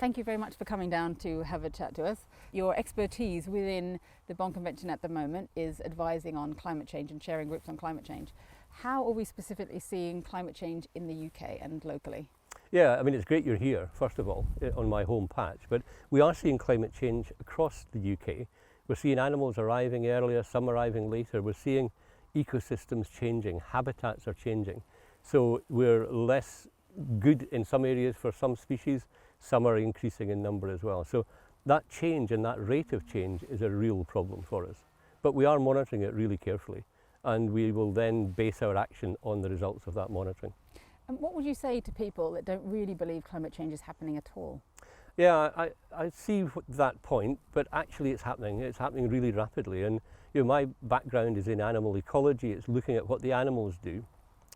Thank you very much for coming down to have a chat to us. Your expertise within the Bonn Convention at the moment is advising on climate change and sharing groups on climate change. How are we specifically seeing climate change in the UK and locally? Yeah, I mean, it's great you're here, first of all, on my home patch, but we are seeing climate change across the UK. We're seeing animals arriving earlier, some arriving later. We're seeing ecosystems changing, habitats are changing. So we're less good in some areas for some species, some are increasing in number as well. So that change and that rate of change is a real problem for us. But we are monitoring it really carefully, and we will then base our action on the results of that monitoring. And what would you say to people that don't really believe climate change is happening at all? Yeah, I see that point, but actually it's happening really rapidly. And my background is in animal ecology. It's looking at what the animals do.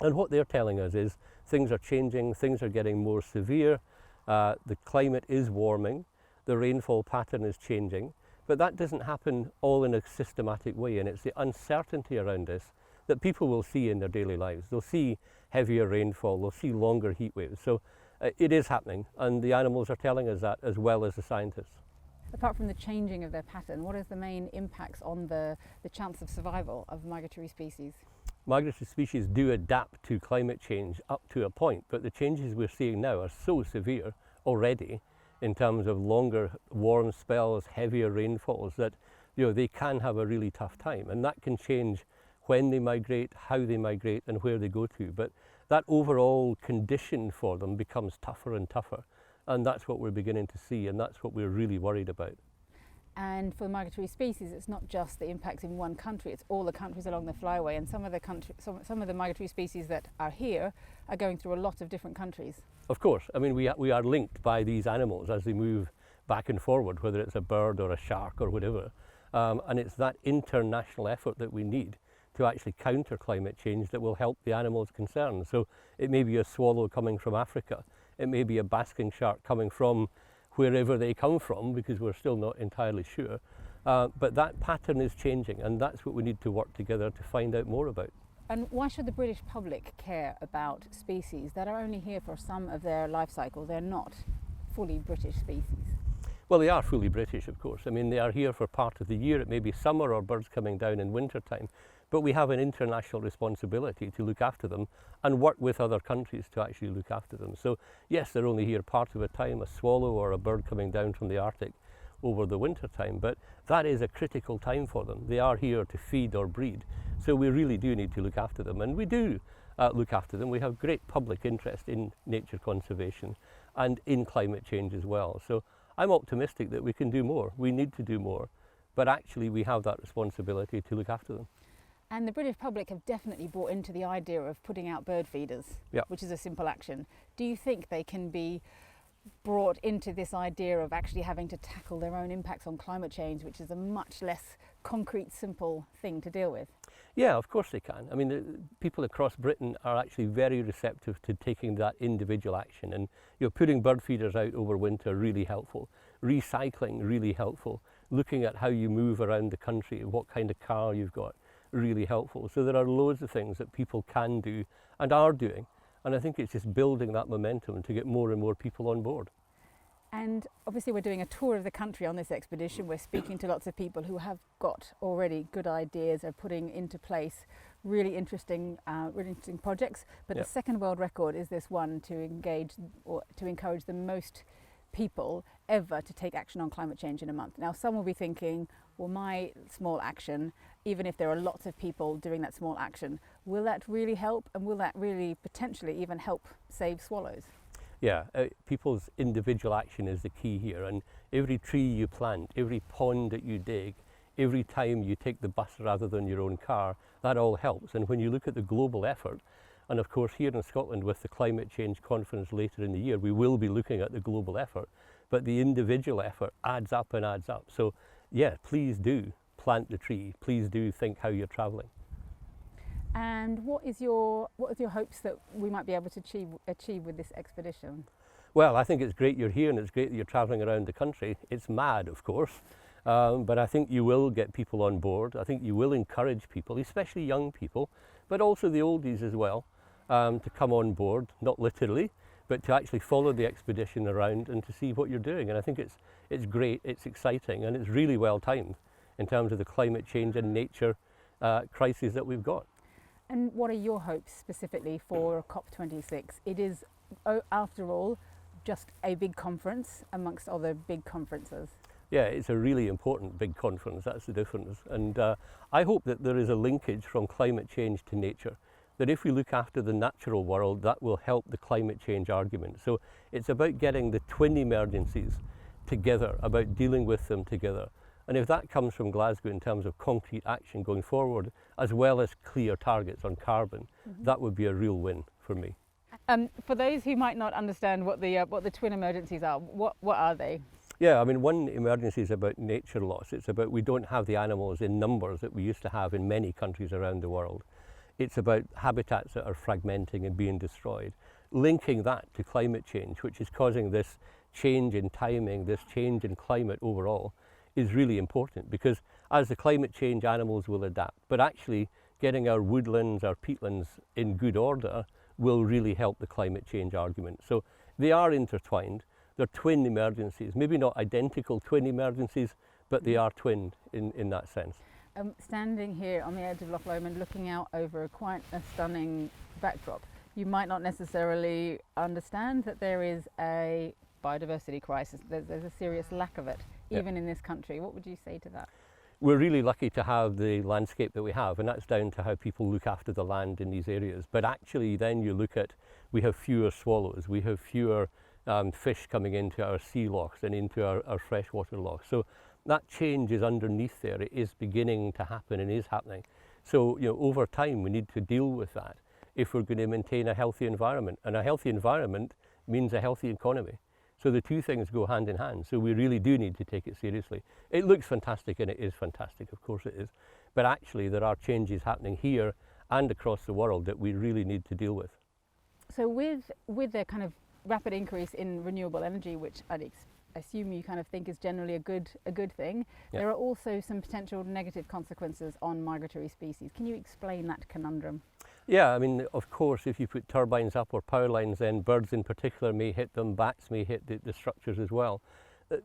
And what they're telling us is things are changing, things are getting more severe, the climate is warming, the rainfall pattern is changing, but that doesn't happen all in a systematic way, and it's the uncertainty around this that people will see in their daily lives. They'll see heavier rainfall, they'll see longer heat waves. So it is happening, and the animals are telling us that as well as the scientists. Apart from the changing of their pattern, what is the main impacts on the chance of survival of migratory species? Migratory species do adapt to climate change up to a point, but the changes we're seeing now are so severe already in terms of longer warm spells, heavier rainfalls, that they can have a really tough time, and that can change when they migrate, how they migrate, and where they go to. But that overall condition for them becomes tougher and tougher, and that's what we're beginning to see, and that's what we're really worried about. And for the migratory species, it's not just the impacts in one country, it's all the countries along the flyway, and some of the migratory species that are here are going through a lot of different countries. Of course, I mean, we are linked by these animals as they move back and forward, whether it's a bird or a shark or whatever, and it's that international effort that we need to actually counter climate change that will help the animals concerned. So it may be a swallow coming from Africa, it may be a basking shark coming from wherever they come from, because we're still not entirely sure. But that pattern is changing, and that's what we need to work together to find out more about. And why should the British public care about species that are only here for some of their life cycle? They're not fully British species. Well, they are fully British, of course. I mean, they are here for part of the year. It may be summer or birds coming down in winter time, but we have an international responsibility to look after them and work with other countries to actually look after them. So yes, they're only here part of the time, a swallow or a bird coming down from the Arctic over the winter time, but that is a critical time for them. They are here to feed or breed, so we really do need to look after them, and we do look after them. We have great public interest in nature conservation and in climate change as well. So I'm optimistic that we can do more. We need to do more, but actually we have that responsibility to look after them. And the British public have definitely bought into the idea of putting out bird feeders, which is a simple action. Do you think they can be brought into this idea of actually having to tackle their own impacts on climate change, which is a much less concrete, simple thing to deal with? Yeah, of course they can. I mean, the people across Britain are actually very receptive to taking that individual action, and putting bird feeders out over winter, really helpful. Recycling, really helpful. Looking at how you move around the country, what kind of car you've got, really helpful. So there are loads of things that people can do and are doing, and I think it's just building that momentum to get more and more people on board. And obviously we're doing a tour of the country on this expedition. We're speaking to lots of people who have got already good ideas, are putting into place really interesting projects, but the second world record is this one to engage or to encourage the most people ever to take action on climate change in a month. Now, some will be thinking, well, my small action, even if there are lots of people doing that small action, will that really help, and will that really potentially even help save swallows? Yeah, people's individual action is the key here, and every tree you plant, every pond that you dig, every time you take the bus rather than your own car, that all helps. And when you look at the global effort, and of course here in Scotland with the climate change conference later in the year, we will be looking at the global effort, but the individual effort adds up and adds up. So yeah, please do plant the tree, please do think how you're travelling. And what are your hopes that we might be able to achieve with this expedition? Well, I think it's great you're here, and it's great that you're travelling around the country. It's mad, of course, but I think you will get people on board. I think you will encourage people, especially young people, but also the oldies as well, to come on board, not literally, but to actually follow the expedition around and to see what you're doing. And I think it's great, it's exciting, and it's really well timed in terms of the climate change and nature crises that we've got. And what are your hopes specifically for COP26? It is, after all, just a big conference amongst other big conferences. Yeah, it's a really important big conference, that's the difference. And I hope that there is a linkage from climate change to nature, that if we look after the natural world, that will help the climate change argument. So it's about getting the twin emergencies together, about dealing with them together. And if that comes from Glasgow in terms of concrete action going forward, as well as clear targets on carbon, that would be a real win for me. For those who might not understand what the twin emergencies are, what are they? Yeah, I mean, one emergency is about nature loss. It's about we don't have the animals in numbers that we used to have in many countries around the world. It's about habitats that are fragmenting and being destroyed. Linking that to climate change, which is causing this change in timing, this change in climate overall, is really important, because as the climate change, animals will adapt. But actually getting our woodlands, our peatlands in good order will really help the climate change argument. So they are intertwined. They're twin emergencies, maybe not identical twin emergencies, but they are twinned in that sense. Standing here on the edge of Loch Lomond, looking out over quite a stunning backdrop, you might not necessarily understand that there is a biodiversity crisis. There's a serious lack of it, even in this country. What would you say to that? We're really lucky to have the landscape that we have, and that's down to how people look after the land in these areas. But actually then you look at, we have fewer swallows, we have fewer fish coming into our sea lochs and into our freshwater lochs. So that change is underneath there. It is beginning to happen and is happening. So over time we need to deal with that if we're going to maintain a healthy environment. And a healthy environment means a healthy economy. So the two things go hand in hand. So we really do need to take it seriously. It looks fantastic, and it is fantastic, of course it is. But actually there are changes happening here and across the world that we really need to deal with. So with the kind of rapid increase in renewable energy, which I'd assume you kind of think is generally a good thing, there are also some potential negative consequences on migratory species. Can you explain that conundrum? Yeah, I mean, of course, if you put turbines up or power lines, then birds in particular may hit them, bats may hit the structures as well.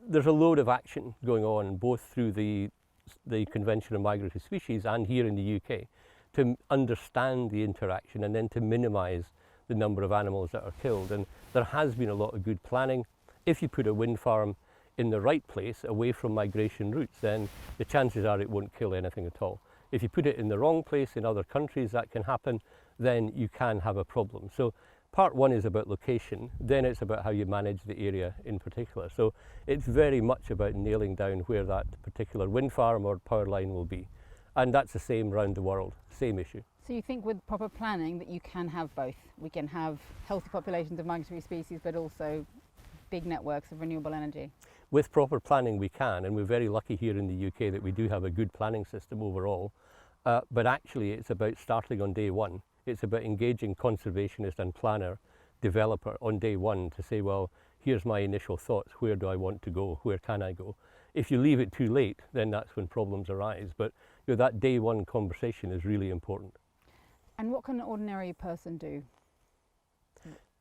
There's a load of action going on, both through the Convention on Migratory Species and here in the UK, to understand the interaction and then to minimise the number of animals that are killed. And there has been a lot of good planning. If you put a wind farm in the right place, away from migration routes, then the chances are it won't kill anything at all. If you put it in the wrong place in other countries, that can happen, then you can have a problem. So part one is about location, then it's about how you manage the area in particular. So it's very much about nailing down where that particular wind farm or power line will be. And that's the same around the world, same issue. So you think with proper planning that you can have both? We can have healthy populations of migratory species, but also big networks of renewable energy? With proper planning we can, and we're very lucky here in the UK that we do have a good planning system overall. But actually it's about starting on day one. It's about engaging conservationist and planner, developer on day one to say, well, here's my initial thoughts, where do I want to go, where can I go? If you leave it too late, then that's when problems arise. But that day one conversation is really important. And what can an ordinary person do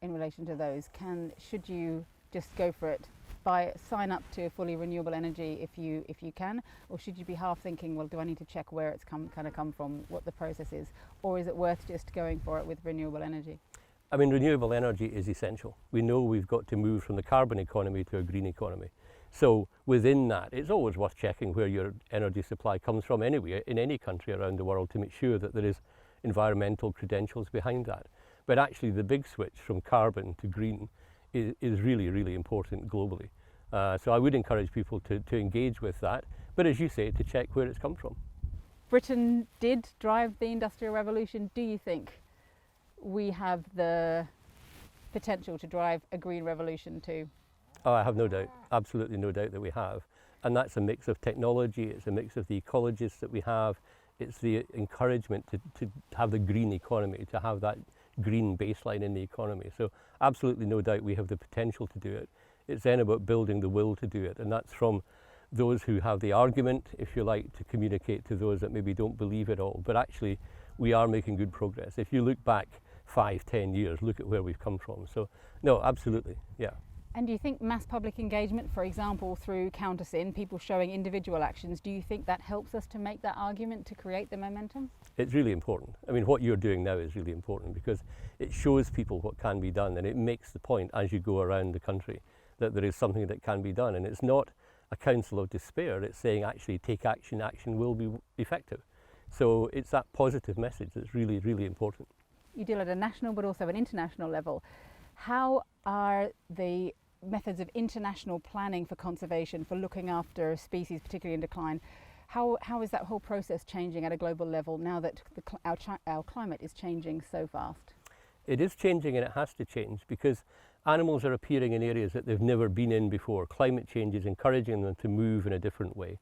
in relation to those? Should you just go for it, sign up to fully renewable energy if you can, or should you be half thinking, well, do I need to check where it's come from, what the process is, or is it worth just going for it with renewable energy? I mean, renewable energy is essential. We know we've got to move from the carbon economy to a green economy. So within that, it's always worth checking where your energy supply comes from anyway, in any country around the world, to make sure that there is environmental credentials behind that. But actually the big switch from carbon to green is really, really important globally. So I would encourage people to engage with that, but as you say, to check where it's come from. Britain did drive the Industrial Revolution. Do you think we have the potential to drive a green revolution too? Oh, I have no doubt, absolutely no doubt that we have. And that's a mix of technology, it's a mix of the ecologists that we have, it's the encouragement to have the green economy, to have that green baseline in the economy. So absolutely no doubt we have the potential to do it. It's then about building the will to do it, and that's from those who have the argument, if you like, to communicate to those that maybe don't believe it all. But actually we are making good progress. If you look back 5, 10 years, look at where we've come from. So, no, absolutely, yeah. And do you think mass public engagement, for example, through Countersin, people showing individual actions, do you think that helps us to make that argument to create the momentum? It's really important. I mean, what you're doing now is really important because it shows people what can be done, and it makes the point as you go around the country that there is something that can be done. And it's not a counsel of despair, it's saying actually take action, action will be effective. So it's that positive message that's really, really important. You deal at a national but also an international level. How are the methods of international planning for conservation, for looking after species, particularly in decline, how is that whole process changing at a global level now that our climate is changing so fast? It is changing, and it has to change because animals are appearing in areas that they've never been in before. Climate change is encouraging them to move in a different way.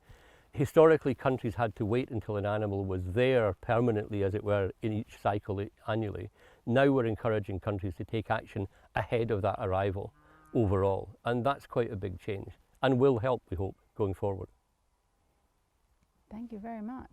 Historically, countries had to wait until an animal was there permanently, as it were, in each cycle annually. Now we're encouraging countries to take action ahead of that arrival overall, and that's quite a big change and will help, we hope, going forward. Thank you very much.